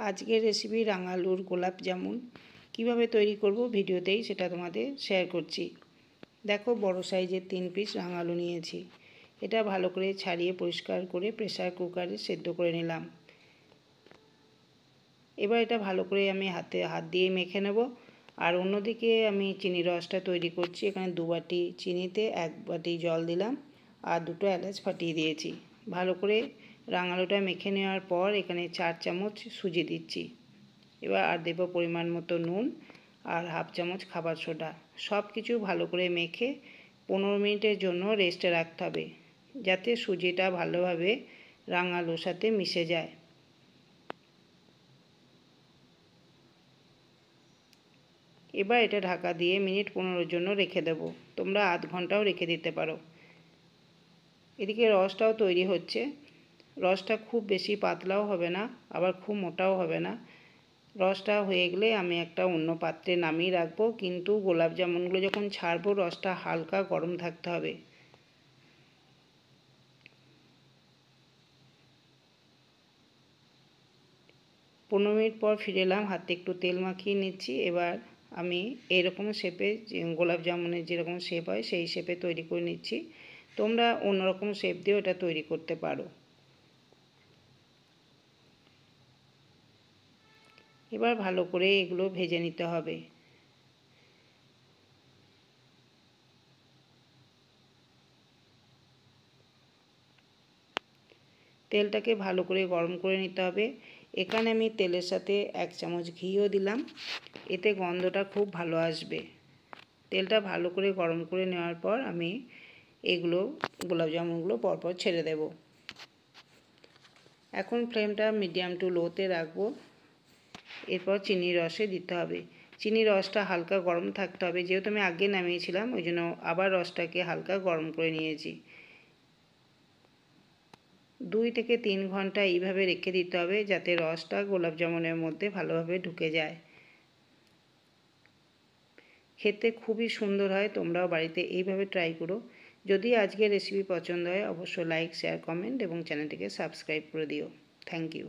আজকের রেসিপি রাঙালুর গোলাপ জামুন কীভাবে তৈরি করব ভিডিওতেই সেটা তোমাদের শেয়ার করছি। দেখো বড় সাইজের 3 পিস রাঙালু নিয়েছি। এটা ভালো করে ছাড়িয়ে পরিষ্কার করে প্রেসার কুকারে সেদ্ধ করে নিলাম। এবার এটা ভালো করে আমি হাত দিয়ে মেখে নেব। আর অন্যদিকে আমি চিনির রসটা তৈরি করছি। এখানে 2 বাটি চিনিতে 1 বাটি জল দিলাম আর 2টো এলাচ ফাটিয়ে দিয়েছি। ভালো করে রাঙালুটা মেখে নেওয়ার পর এখানে 4 চামচ সুজি দিচ্ছি। এবার আর দেব পরিমাণ মতো নুন আর হাফ চামচ খাবার সোডা। সব কিছু ভালো করে মেখে 15 মিনিটের জন্য রেস্টে রাখতে হবে, যাতে সুজিটা ভালোভাবে রাঙালুর সাথে মিশে যায়। এবার এটা ঢাকা দিয়ে মিনিট 15 জন্য রেখে দেব। তোমরা আধ ঘন্টাও রেখে দিতে পারো। এদিকে রসটাও তৈরি হচ্ছে। রসটা খুব বেশি পাতলাও হবে না, আবার খুব মোটাও হবে না। রসটা হয়ে গেলে আমি একটা অন্য পাত্রে নামিয়ে রাখবো, কিন্তু গোলাপ জামুনগুলো যখন ছাড়বো রসটা হালকা গরম থাকতে হবে। পনেরো মিনিট পর ফিরে এলাম, হাতে একটু তেল মাখিয়ে নিচ্ছি। এবার আমি এইরকম শেপে, গোলাপ জামুনের যেরকম শেপ হয় সেই শেপে তৈরি করে নিচ্ছি। তোমরা অন্যরকম শেপ দিয়েও এটা তৈরি করতে পারো। এবার ভালো করে এগুলো ভেজে নিতে হবে। তেলটাকে ভালো করে গরম করে নিতে হবে। এখানে আমি তেলের সাথে 1 চামচ ঘিও দিলাম, এতে গন্ধটা খুব ভালো আসবে। তেলটা ভালো করে গরম করে নেওয়ার পর আমি এগুলো গোলাপ জামুনগুলো পরপর ছেড়ে দেব। এখন ফ্লেমটা মিডিয়াম টু লোতে রাখবো। এরপর চিনির রসে দিতে হবে। চিনির রসটা হালকা গরম থাকতে হবে, যেহেতু আমি আগে নামিয়েছিলাম ওই জন্য আবার রসটাকে হালকা গরম করে নিয়েছি। 2 থেকে 3 ঘন্টা এইভাবে রেখে দিতে হবে, যাতে রসটা গোলাপ জামুনের মধ্যে ভালোভাবে ঢুকে যায়। খেতে খুবই সুন্দর হয়, তোমরাও বাড়িতে এইভাবে ট্রাই করো। যদি আজকের রেসিপি পছন্দ হয় অবশ্যই লাইক, শেয়ার, কমেন্ট এবং চ্যানেলটিকে সাবস্ক্রাইব করে দিও। Thank you.